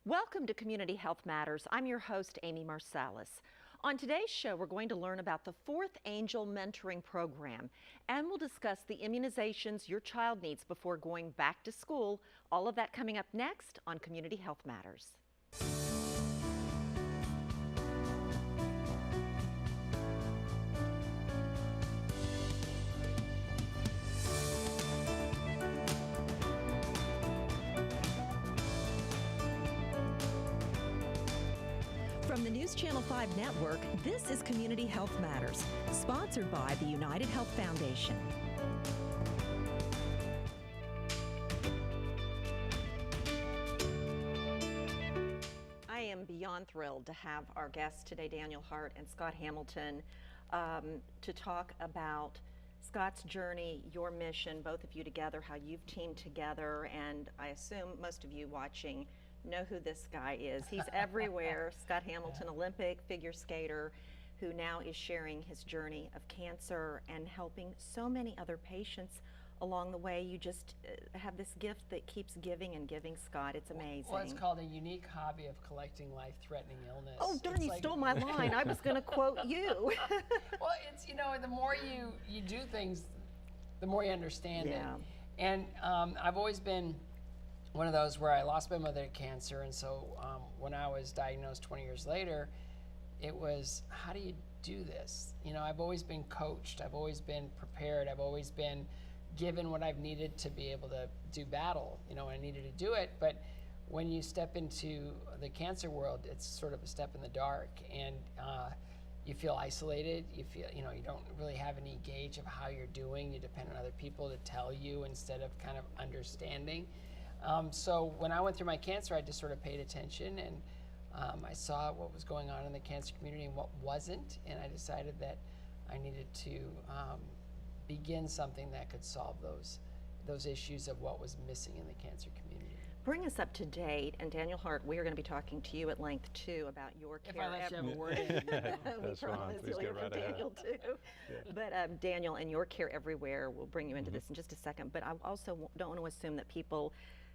Welcome to Community Health Matters. I'm your host, Amy Marsalis. On today's show, we're going to learn about the Fourth Angel Mentoring Program, and we'll discuss the immunizations your child needs before going back to school. All of that coming up next on Community Health Matters. From the News Channel 5 network, this is Community Health Matters, sponsored by the United Health Foundation. I am beyond thrilled to have our guests today, Daniel Hart and Scott Hamilton, to talk about Scott's journey, your mission, both of you together, how you've teamed together, and I assume most of you watching know who this guy is. He's everywhere. Scott Hamilton, Olympic figure skater, who now is sharing his journey of cancer and helping so many other patients along the way. You just have this gift that keeps giving and giving, Scott. It's amazing. Well, it's called a unique hobby of collecting life-threatening illness. Oh, darn, you stole my line. I was going to quote you. Well, it's, you know, the more you do things, the more you understand it. And I've always been one of those where I lost my mother to cancer, and so when I was diagnosed 20 years later, it was, how do you do this? You know, I've always been coached, I've always been prepared, I've always been given what I've needed to be able to do battle, you know, when I needed to do it. But when you step into the cancer world, it's sort of a step in the dark, and you feel isolated, you feel, you know, you don't really have any gauge of how you're doing, you depend on other people to tell you instead of kind of understanding. So when I went through my cancer, I just sort of paid attention, and I saw what was going on in the cancer community and what wasn't, and I decided that I needed to begin something that could solve those issues of what was missing in the cancer community. Bring us up to date, and Daniel Hart, we are going to be talking to you at length too about your care. If I let you have a word in. We promise you'll hear from Daniel too. Yeah. But Daniel, and your care everywhere, we'll bring you into this in just a second, but I also don't want to assume that people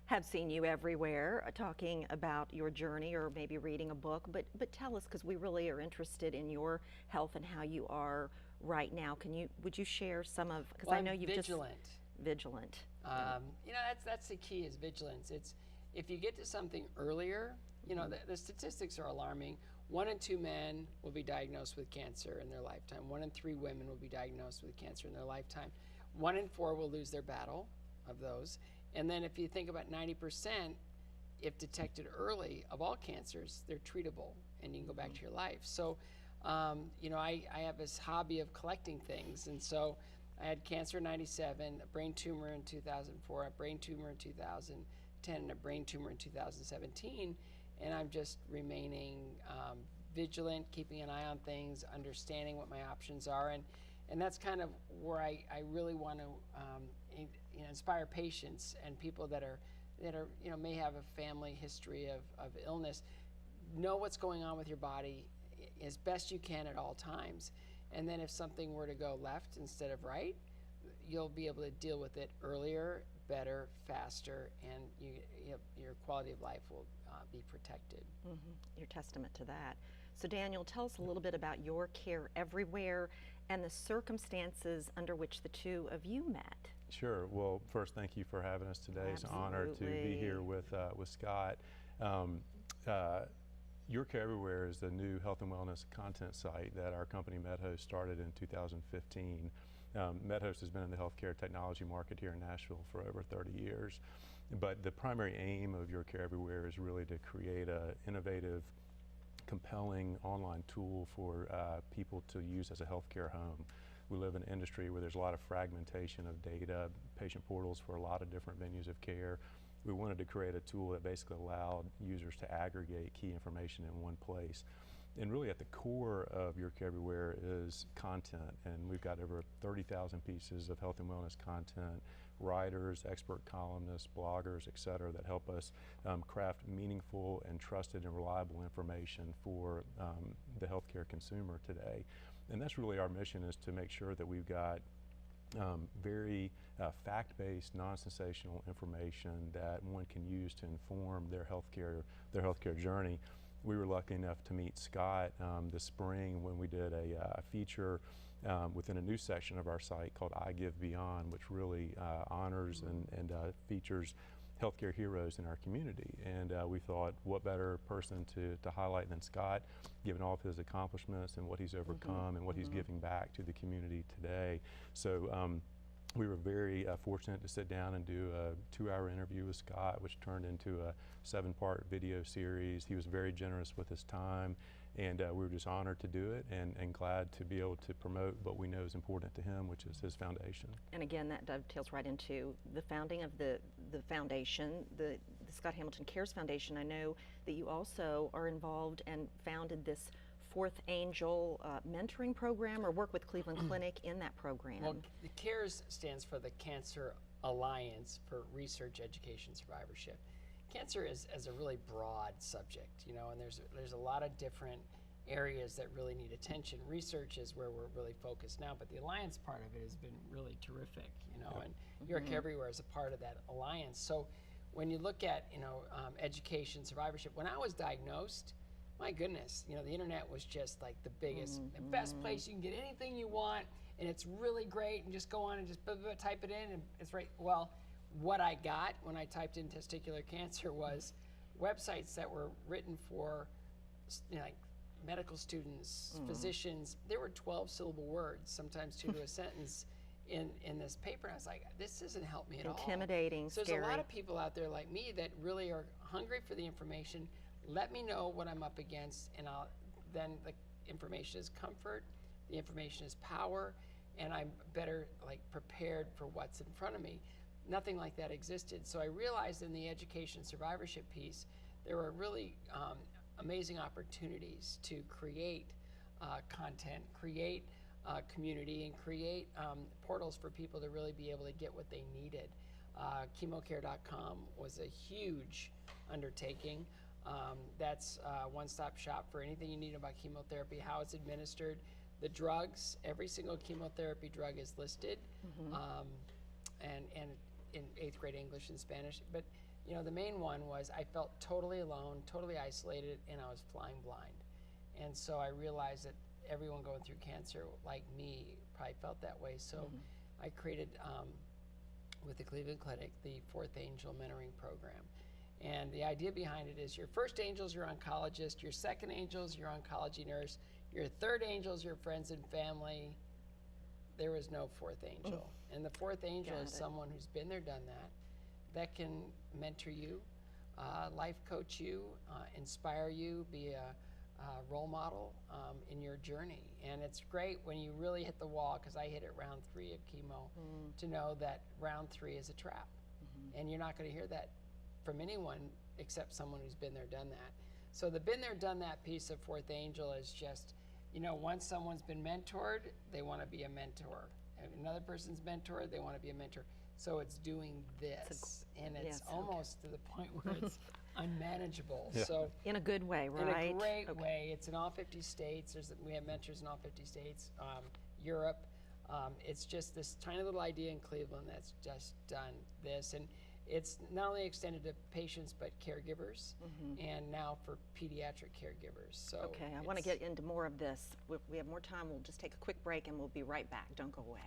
have seen you everywhere talking about your journey or maybe reading a book, but tell us, because we really are interested in your health and how you are right now. Would you share some of, because I know you've vigilant. Vigilant. You know, that's the key, is vigilance. It's, if you get to something earlier, you know, the statistics are alarming. 1 in 2 men will be diagnosed with cancer in their lifetime. 1 in 3 women will be diagnosed with cancer in their lifetime. 1 in 4 will lose their battle of those. And then if you think about 90%, if detected early, of all cancers, they're treatable and you can go back to your life. So, you know, I have this hobby of collecting things. And so I had cancer in 97, a brain tumor in 2004, a brain tumor in 2010, and a brain tumor in 2017. And I'm just remaining vigilant, keeping an eye on things, understanding what my options are. And that's kind of where I really want to you know, inspire patients and people that are you know, may have a family history of illness. Know what's going on with your body as best you can at all times. And then if something were to go left instead of right, you'll be able to deal with it earlier, better, faster, and your quality of life will be protected. You're testament to that. So Daniel, tell us a little bit about your care everywhere and the circumstances under which the two of you met. Sure. Well, first, thank you for having us today. It's an honor to be here with Scott. Your Care Everywhere is the new health and wellness content site that our company MedHost started in 2015. MedHost has been in the healthcare technology market here in Nashville for over 30 years. But the primary aim of Your Care Everywhere is really to create an innovative, compelling online tool for people to use as a healthcare home. We live in an industry where there's a lot of fragmentation of data, patient portals for a lot of different venues of care. We wanted to create a tool that basically allowed users to aggregate key information in one place. And really at the core of Your Care Everywhere is content, and we've got over 30,000 pieces of health and wellness content, writers, expert columnists, bloggers, et cetera, that help us craft meaningful and trusted and reliable information for the healthcare consumer today. And that's really our mission, is to make sure that we've got very fact-based, non-sensational information that one can use to inform their healthcare journey. We were lucky enough to meet Scott this spring when we did a feature within a new section of our site called I Give Beyond, which really honors and features healthcare heroes in our community. And we thought, what better person to highlight than Scott, given all of his accomplishments and what he's overcome and what he's giving back to the community today. So we were very fortunate to sit down and do a 2-hour interview with Scott, which turned into a 7-part video series. He was very generous with his time, and we were just honored to do it and glad to be able to promote what we know is important to him, which is his foundation. And again, that dovetails right into the founding of the foundation, the Scott Hamilton Cares Foundation. I know that you also are involved and founded this Fourth Angel mentoring program, or work with Cleveland Clinic in that program. Well, the CARES stands for the Cancer Alliance for Research, Education, Survivorship. Cancer is a really broad subject, you know, and there's a lot of different areas that really need attention. Research is where we're really focused now, but the alliance part of it has been really terrific, you know, and York Everywhere is a part of that alliance. So when you look at, you know, education, survivorship, when I was diagnosed, my goodness, you know, the internet was just like the biggest, the best place you can get anything you want, and it's really great, and just go on and just type it in, and it's right. Well, what I got when I typed in testicular cancer was websites that were written for, you know, like medical students, physicians. There were 12-syllable words, sometimes 2 to a sentence in this paper. And I was like, this doesn't help me at all. Intimidating, So scary. there's a lot of people out there like me that really are hungry for the information. Let me know what I'm up against, and then the information is comfort, the information is power, and I'm better like prepared for what's in front of me. Nothing like that existed. So I realized in the education survivorship piece, there were really amazing opportunities to create content, create community, and create portals for people to really be able to get what they needed. Chemocare.com was a huge undertaking. That's a one-stop shop for anything you need about chemotherapy, how it's administered, the drugs. Every single chemotherapy drug is listed, and in 8th grade English and Spanish. But you know, the main one was I felt totally alone, totally isolated, and I was flying blind. And so I realized that everyone going through cancer like me probably felt that way. So I created, with the Cleveland Clinic, the Fourth Angel Mentoring Program. And the idea behind it is your first angel is your oncologist, your second angel is your oncology nurse, your third angel is your friends and family. There is no fourth angel. And the fourth angel is someone who's been there, done that can mentor you, life coach you, inspire you, be a role model in your journey. And it's great when you really hit the wall, because I hit it round 3 of chemo, to know that round 3 is a trap. And you're not going to hear that from anyone except someone who's been there, done that. So the been there, done that piece of Fourth Angel is just, you know, once someone's been mentored, they want to be a mentor. And another person's mentored, they want to be a mentor. So it's doing this, and it's almost to the point where it's unmanageable. So in a good way, right? In a great way. It's in all 50 states. We have mentors in all 50 states. Europe. It's just this tiny little idea in Cleveland that's just done this, and it's not only extended to patients but caregivers, and now for pediatric caregivers. So okay, I want to get into more of this. We have more time. We'll just take a quick break, and we'll be right back. Don't go away.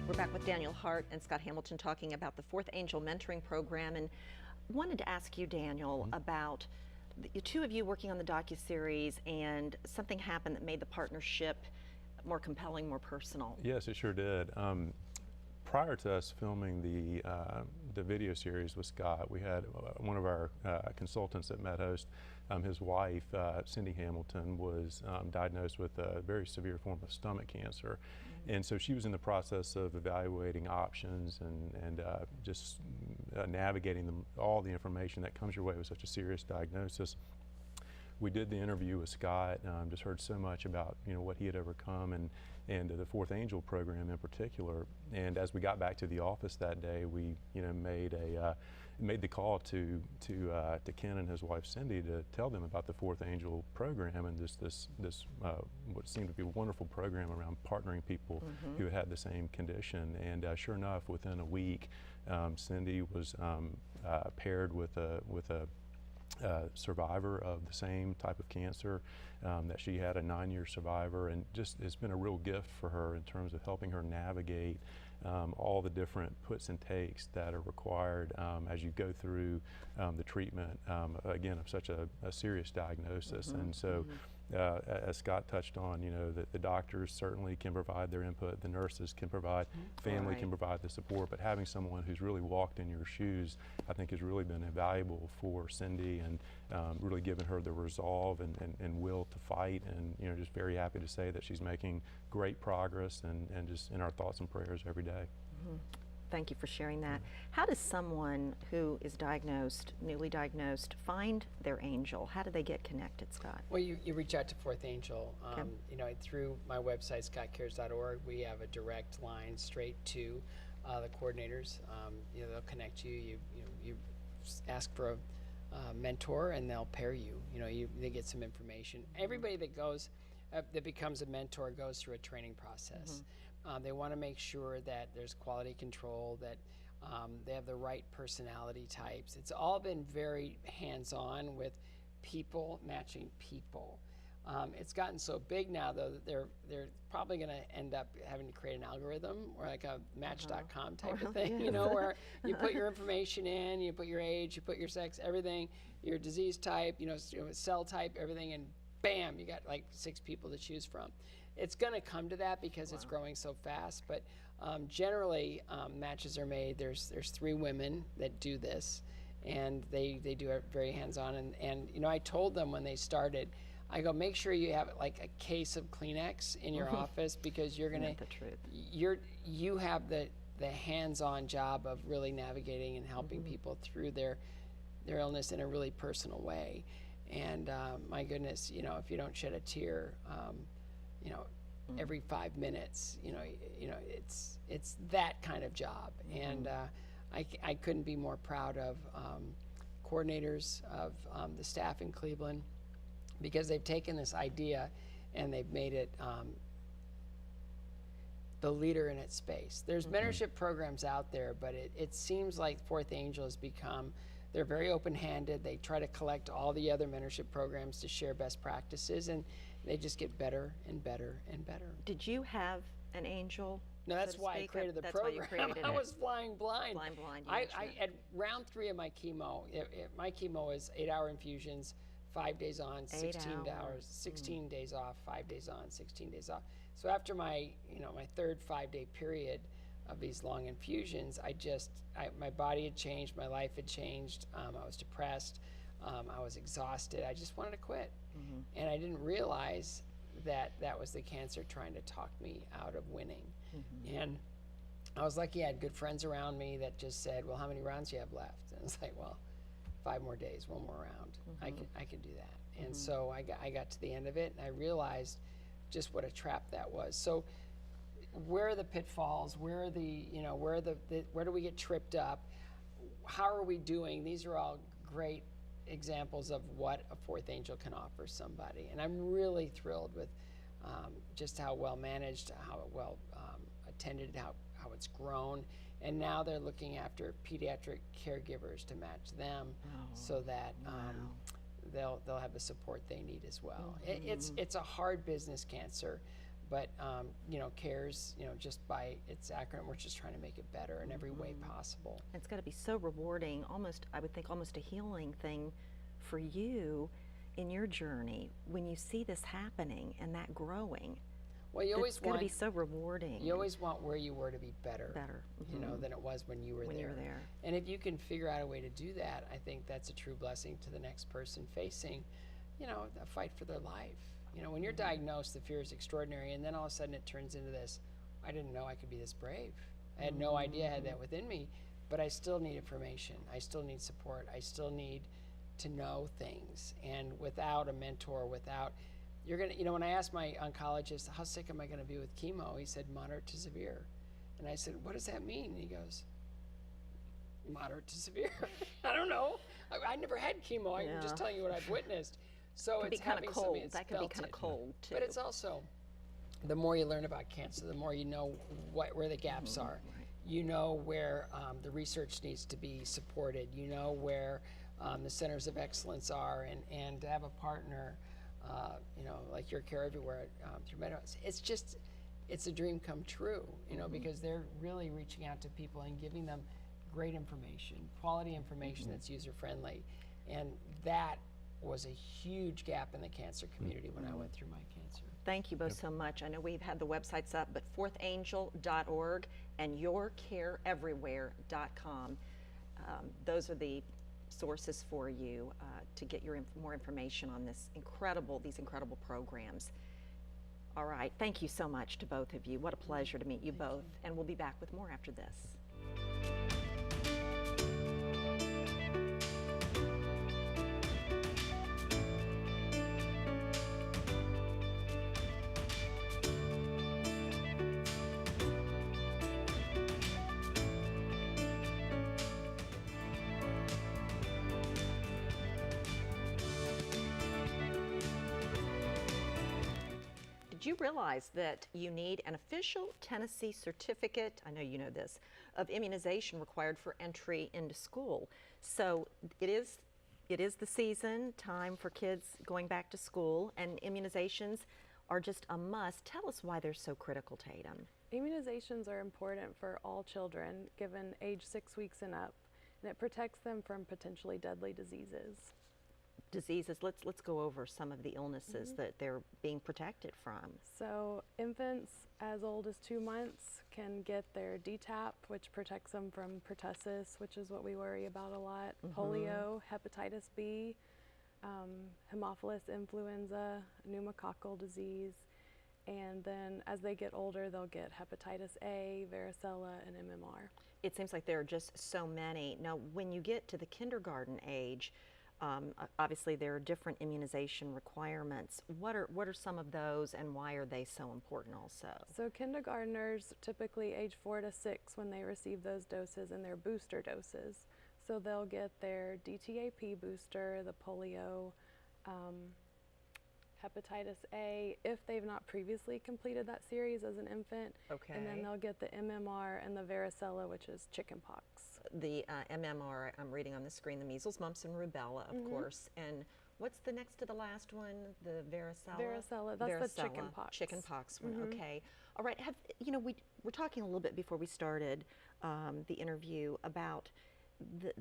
We're back with Daniel Hart and Scott Hamilton talking about the Fourth Angel Mentoring Program, and wanted to ask you, Daniel, about the two of you working on the docuseries, and something happened that made the partnership more compelling, more personal. Yes, it sure did. Prior to us filming the video series with Scott, we had one of our consultants at MedHost, his wife, Cindy Hamilton, was diagnosed with a very severe form of stomach cancer. And so she was in the process of evaluating options and just navigating all the information that comes your way with such a serious diagnosis. we did the interview with Scott, just heard so much about, what he had overcome and the Fourth Angel program in particular. And as we got back to the office that day, we, made the call to Ken and his wife Cindy to tell them about the Fourth Angel program and this what seemed to be a wonderful program around partnering people who had the same condition. And sure enough, within a week, Cindy was paired with a survivor of the same type of cancer, that she had, a 9-year survivor, and just it's been a real gift for her in terms of helping her navigate all the different puts and takes that are required as you go through the treatment, again, of such a serious diagnosis. And so as Scott touched on, that the doctors certainly can provide their input, the nurses can provide, family can provide the support, but having someone who's really walked in your shoes, I think has really been invaluable for Cindy, and really given her the resolve and will to fight, and just very happy to say that she's making great progress, and just in our thoughts and prayers every day. Thank you for sharing that. How does someone who is newly diagnosed, find their angel? How do they get connected, Scott? Well, you reach out to Fourth Angel. Through my website, scottcares.org, we have a direct line straight to the coordinators. They'll connect you. You ask for a mentor, and they'll pair you. They get some information. Everybody that becomes a mentor goes through a training process. They want to make sure that there's quality control, that they have the right personality types. It's all been very hands-on with people matching people. It's gotten so big now, though, that they're probably going to end up having to create an algorithm, or like a Match.com type of thing, where you put your information in, you put your age, you put your sex, everything, your disease type, cell type, everything, and bam, you got like 6 people to choose from. It's going to come to that because it's growing so fast, but generally matches are made. There's 3 women that do this, and they do it very hands-on. And I told them when they started, I go, make sure you have like a case of Kleenex in your office, because you're gonna, you have the hands-on job of really navigating and helping people through their illness in a really personal way. And my goodness, if you don't shed a tear, every 5 minutes, it's that kind of job. And I couldn't be more proud of coordinators, of the staff in Cleveland, because they've taken this idea and they've made it the leader in its space. There's mentorship programs out there, but it seems like Fourth Angel has become, they're very open-handed. They try to collect all the other mentorship programs to share best practices, and they just get better and better and better. Did you have an angel? No, that's why I created the program. Why you created I it. was flying blind. Flying blind. At round 3 of my chemo, my chemo was 8-hour infusions, 5 days on, 16 hours, 16 days off, 5 days on, 16 days off. So after my, my third 5-day period of these long infusions, my body had changed, my life had changed. I was depressed, I was exhausted. I just wanted to quit, and I didn't realize that was the cancer trying to talk me out of winning. And I was lucky I had good friends around me that just said, well, how many rounds do you have left? And it's like, well, 5 more days, 1 more round. I can do that. And so I got to the end of it, and I realized just what a trap that was. So where are the pitfalls? Where are where do we get tripped up? How are we doing? These are all great examples of what a Fourth Angel can offer somebody. And I'm really thrilled with just how well managed, how well attended, how it's grown. And now they're looking after pediatric caregivers to match them, so that they'll have the support they need as well. It's a hard business, cancer, but CARES, just by its acronym, we're just trying to make it better in every way possible. It's got to be so rewarding, I would think almost a healing thing for you in your journey when you see this happening and that growing. Well, you always it's got to be so rewarding. You always want where you were to be better. Than it was when you were there. And if you can figure out a way to do that, I think that's a true blessing to the next person facing, a fight for their life. When you're diagnosed, the fear is extraordinary, and then all of a sudden it turns into this, I didn't know I could be this brave. I had no idea I had that within me, but I still need information. I still need support. I still need to know things, and without a mentor, without, you're gonna, when I asked my oncologist, how sick am I gonna be with chemo? He said, moderate to severe. And I said, what does that mean? And he goes, moderate to severe. I don't know. I never had chemo. I'm just telling you what I've witnessed. So It can it's be kind of having cold. somebody that's That can be felt kind of it. cold too. But it's also, the more you learn about cancer, the more you know where the gaps are. You know where the research needs to be supported. You know where the centers of excellence are, and to have a partner, like your Care Everywhere through Meadows, it's a dream come true, because they're really reaching out to people and giving them great information, quality information that's user-friendly. And that was a huge gap in the cancer community when I went through my cancer. Thank you both so much. I know we've had the websites up, but fourthangel.org and yourcareeverywhere.com. Those are the sources for you to get more information on these incredible programs. All right, thank you so much to both of you. What a pleasure to meet you both. And we'll be back with more after this. Did you realize that you need an official Tennessee certificate, I know you know this, of immunization required for entry into school? So it is the season, time for kids going back to school, and immunizations are just a must. Tell us why they're so critical, Tatum. Immunizations are important for all children given age 6 weeks and up, and it protects them from potentially deadly diseases. Let's go over some of the illnesses that they're being protected from. So infants as old as 2 months can get their DTaP, which protects them from pertussis, which is what we worry about a lot, polio, hepatitis B, Haemophilus influenza, pneumococcal disease, and then as they get older, they'll get hepatitis A, varicella, and MMR. It seems like there are just so many. Now, when you get to the kindergarten age, obviously there are different immunization requirements. What are some of those, and why are they so important also? So kindergartners typically age 4 to 6 when they receive those doses, and their booster doses. So they'll get their DTaP booster, the polio, hepatitis A, if they've not previously completed that series as an infant. Okay. And then they'll get the MMR and the varicella, which is chickenpox. The MMR, I'm reading on the screen, the measles, mumps, and rubella, of course. And what's the next to the last one? The varicella? Varicella, that's the chickenpox. Chickenpox one, okay. All right, we're talking a little bit before we started the interview about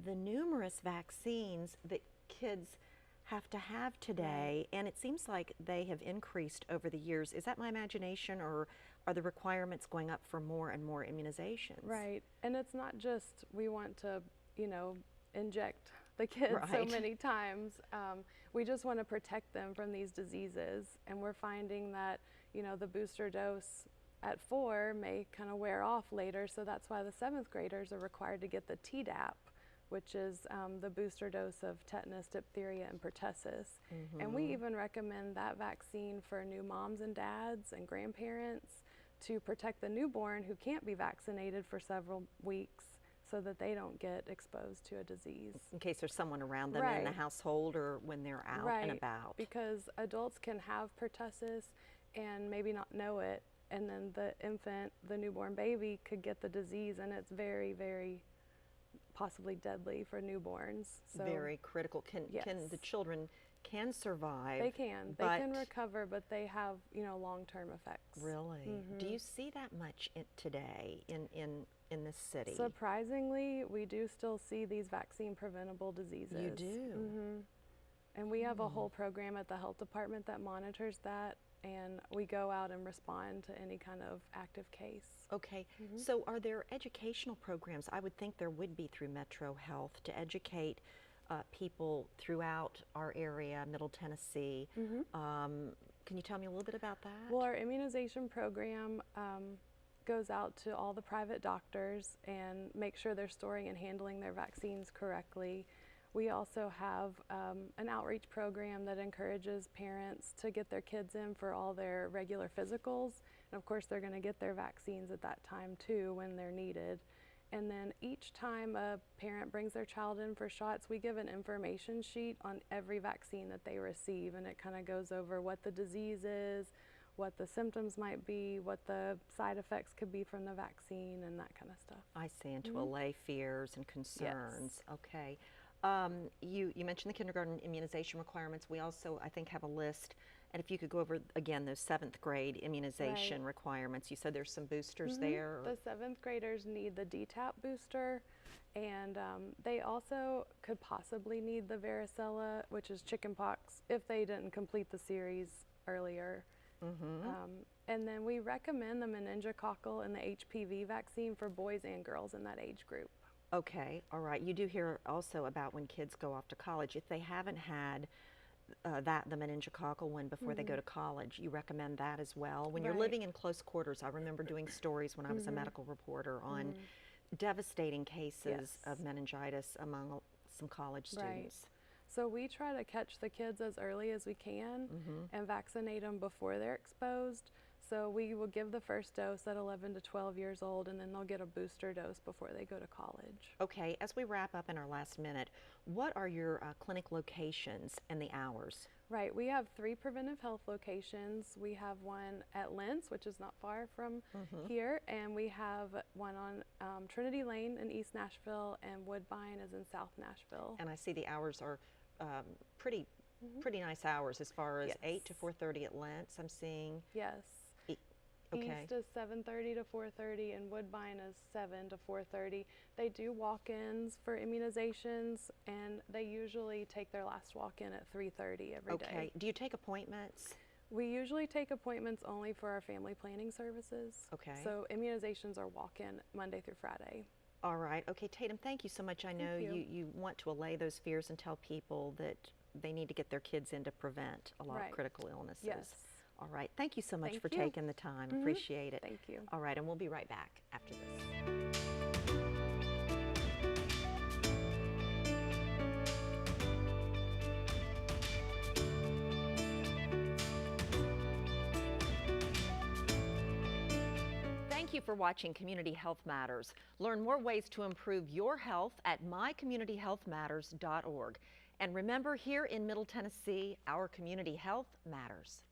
the numerous vaccines that kids have to have today, and it seems like they have increased over the years. Is that my imagination, or are the requirements going up for more and more immunizations? Right, and it's not just we want to, inject the kids so many times. We just want to protect them from these diseases, and we're finding that, the booster dose at 4 may kind of wear off later, so that's why the 7th graders are required to get the Tdap, which is the booster dose of tetanus, diphtheria, and pertussis. And we even recommend that vaccine for new moms and dads and grandparents to protect the newborn who can't be vaccinated for several weeks so that they don't get exposed to a disease. In case there's someone around them in the household or when they're out and about. Because adults can have pertussis and maybe not know it, and then the infant, the newborn baby, could get the disease, and it's very, very possibly deadly for newborns. So very critical. Can the children can survive? They can. They can recover, but they have long-term effects. Really? Do you see that much today in this city? Surprisingly, we do still see these vaccine-preventable diseases. You do? And we have a whole program at the health department that monitors that, and we go out and respond to any kind of active case. Okay, so are there educational programs? I would think there would be through Metro Health to educate people throughout our area, Middle Tennessee. Can you tell me a little bit about that? Well, our immunization program goes out to all the private doctors and make sure they're storing and handling their vaccines correctly. We also have an outreach program that encourages parents to get their kids in for all their regular physicals. And of course, they're going to get their vaccines at that time too when they're needed. And then each time a parent brings their child in for shots, we give an information sheet on every vaccine that they receive. And it kind of goes over what the disease is, what the symptoms might be, what the side effects could be from the vaccine, and that kind of stuff. I see, and to allay fears and concerns. Yes. Okay. You mentioned the kindergarten immunization requirements. We also, I think, have a list. And if you could go over, again, those 7th grade immunization requirements. You said there's some boosters there? The 7th graders need the DTaP booster, and they also could possibly need the varicella, which is chickenpox, if they didn't complete the series earlier. And then we recommend the meningococcal and the HPV vaccine for boys and girls in that age group. Okay, all right. You do hear also about when kids go off to college. If they haven't had the meningococcal one before they go to college, you recommend that as well? When you're living in close quarters, I remember doing stories when I was a medical reporter on devastating cases of meningitis among some college students. So we try to catch the kids as early as we can and vaccinate them before they're exposed. So we will give the first dose at 11 to 12 years old, and then they'll get a booster dose before they go to college. Okay, as we wrap up in our last minute, what are your clinic locations and the hours? Right, we have 3 preventive health locations. We have one at Lentz, which is not far from here, and we have one on Trinity Lane in East Nashville, and Woodbine is in South Nashville. And I see the hours are pretty nice hours as far as 8 to 4:30 at Lentz, I'm seeing. Yes. Okay. East is 7:30 to 4:30, and Woodbine is 7 to 4:30. They do walk-ins for immunizations, and they usually take their last walk-in at 3:30 every day. Okay. Do you take appointments? We usually take appointments only for our family planning services. Okay. So immunizations are walk-in Monday through Friday. All right. Okay, Tatum, thank you so much. I know you want to allay those fears and tell people that they need to get their kids in to prevent a lot of critical illnesses. Yes. All right. Thank you so much Thank for you. taking the time. Appreciate it. Thank you. All right, and we'll be right back after this. Thank you for watching Community Health Matters. Learn more ways to improve your health at mycommunityhealthmatters.org. And remember, here in Middle Tennessee, our community health matters.